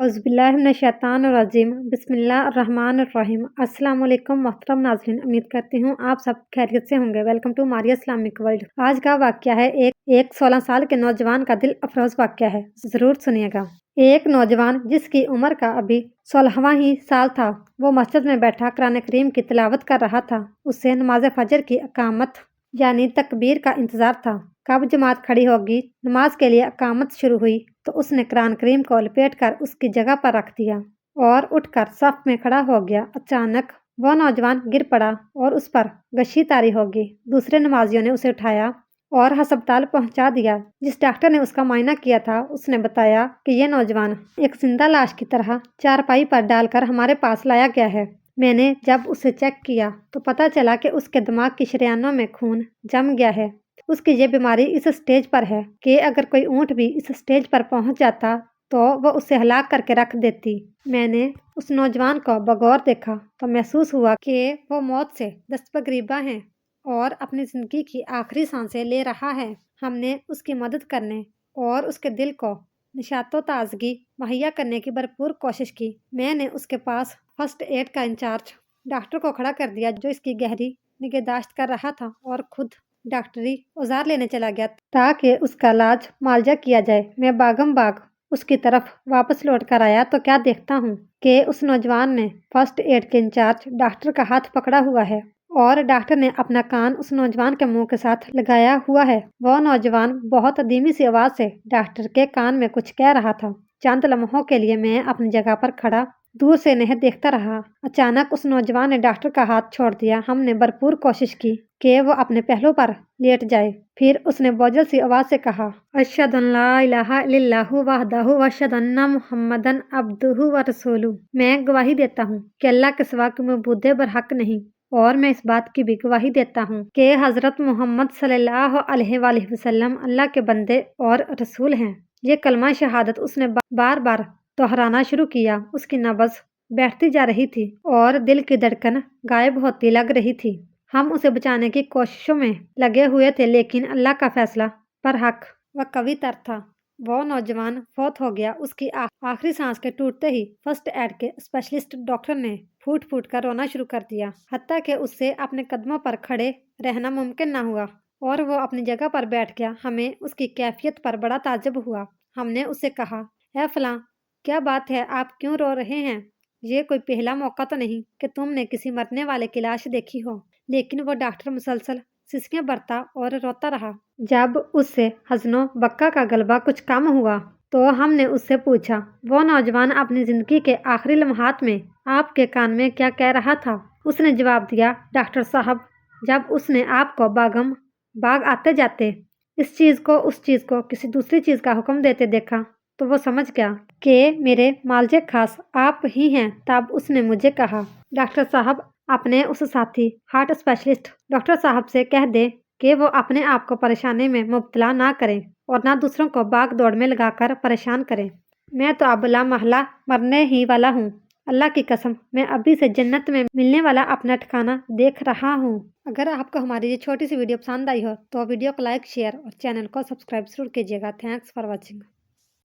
औज़ुबिल्लाहिमिनश्शैतानिर्रजीम बिस्मिल्लाहिर्रहमानिर्रहीम। अस्सलाम वालेकुम मोहतरम नाज़रीन, उम्मीद करती हूँ आप सब खैरियत से होंगे। Welcome to Maria Islamic World. आज का वाक़या है एक 16 साल के नौजवान का दिल अफरोज़ वाक़या है, ज़रूर सुनिएगा। एक नौजवान जिसकी उम्र का अभी 16वां ही साल था, वो मस्जिद में बैठा कुरान करीम की तिलावत कर रहा था। उससे नमाज फजर की अकामत यानी तकबीर का इंतज़ार था। कब जमात खड़ी होगी, नमाज के लिए अकामत शुरू हुई तो उसने कुरान करीम को लपेट कर उसकी जगह पर रख दिया और उठकर सफ में खड़ा हो गया। अचानक वह नौजवान गिर पड़ा और उस पर गशी तारी होगी। दूसरे नमाजियों ने उसे उठाया और अस्पताल पहुंचा दिया। जिस डॉक्टर ने उसका मुआयना किया था उसने बताया कि यह नौजवान एक जिंदा लाश की तरह चारपाई पर डालकर हमारे पास लाया गया है। मैंने जब उसे चेक किया तो पता चला कि उसके दिमाग की शरीयानों में खून जम गया है। उसकी ये बीमारी इस स्टेज पर है कि अगर कोई ऊँट भी इस स्टेज पर पहुंच जाता तो वह उसे हलाक करके रख देती। मैंने उस नौजवान को बगौर देखा तो महसूस हुआ कि वो मौत से दस्तबगरीबा है और अपनी ज़िंदगी की आखिरी सांसें ले रहा है। हमने उसकी मदद करने और उसके दिल को निशातो ताजगी मुहैया करने की भरपूर कोशिश की। मैंने उसके पास फर्स्ट एड का इंचार्ज डॉक्टर को खड़ा कर दिया जो इसकी गहरी निगहदाश्त कर रहा था और खुद डॉक्टरी औजार लेने चला गया ताकि उसका इलाज मुआवजा किया जाए। मैं बागम बाग उसकी तरफ वापस लौट कर आया तो क्या देखता हूँ कि उस नौजवान ने फर्स्ट एड के इंचार्ज डॉक्टर का हाथ पकड़ा हुआ है और डॉक्टर ने अपना कान उस नौजवान के मुंह के साथ लगाया हुआ है। वह नौजवान बहुत धीमी सी आवाज से डॉक्टर के कान में कुछ कह रहा था। चंद लम्हों के लिए मैं अपनी जगह पर खड़ा दूर से नहीं देखता रहा। अचानक उस नौजवान ने डॉक्टर का हाथ छोड़ दिया। हमने भरपूर कोशिश की कि वो अपने पहलू पर लेट जाए। फिर उसने बोझल सी आवाज से कहा, अशहदु अन ला इलाहा इल्लल्लाहु वहदहु व अशहदु अन्ना मुहम्मदन अब्दुहु व रसूलुहु। मैं गवाही देता हूँ कि अल्लाह के सिवा कोई मबूद बरहक नहीं और मैं इस बात की भी गवाही देता हूँ कि हज़रत मोहम्मद सल्लल्लाहु अलैहि वसल्लम अल्लाह के बंदे और रसूल हैं। ये कलमा शहादत उसने बार बार दोहराना शुरू किया। उसकी नब्ज़ बैठती जा रही थी और दिल की धड़कन गायब होती लग रही थी। हम उसे बचाने की कोशिशों में लगे हुए थे लेकिन अल्लाह का फैसला बरहक व कवी तर था। वो नौजवान फौत हो गया। उसकी आखिरी सांस के टूटते ही फर्स्ट एड के स्पेशलिस्ट डॉक्टर ने फूट फूट कर रोना शुरू कर दिया, हत्ता कि उससे अपने कदमों पर खड़े रहना मुमकिन न हुआ और वो अपनी जगह पर बैठ गया। हमें उसकी कैफियत पर बड़ा ताज्जुब हुआ। हमने उससे कहा, ए फलां, क्या बात है, आप क्यों रो रहे हैं? ये कोई पहला मौका तो नहीं कि तुमने किसी मरने वाले की लाश देखी हो। लेकिन वो डॉक्टर मुसलसल सिसकियां बरता और रोता रहा। जब उससे हज़नो बक्का का गलबा कुछ कम हुआ तो हमने उससे पूछा, वो नौजवान अपनी ज़िंदगी के आखिरी लम्हात में आपके कान में क्या कह रहा था? उसने जवाब दिया, डॉक्टर साहब, जब उसने आपको बागम बाग आते जाते इस चीज़ को उस चीज़ को किसी दूसरी चीज़ का हुक्म देते देखा तो वो समझ गया कि मेरे मालजे खास आप ही हैं। तब उसने मुझे कहा, डॉक्टर साहब, अपने उस साथी हार्ट स्पेशलिस्ट डॉक्टर साहब से कह दे कि वो अपने आप को परेशानी में मुब्तला ना करें और ना दूसरों को भाग दौड़ में लगाकर परेशान करें। मैं तो अब ला महला मरने ही वाला हूँ। अल्लाह की कसम, मैं अभी से जन्नत में मिलने वाला अपना ठिकाना देख रहा हूँ। अगर आपको हमारी ये छोटी सी वीडियो पसंद आई हो तो वीडियो को लाइक, शेयर और चैनल को सब्सक्राइब जरूर कीजिएगा। Thanks for watching.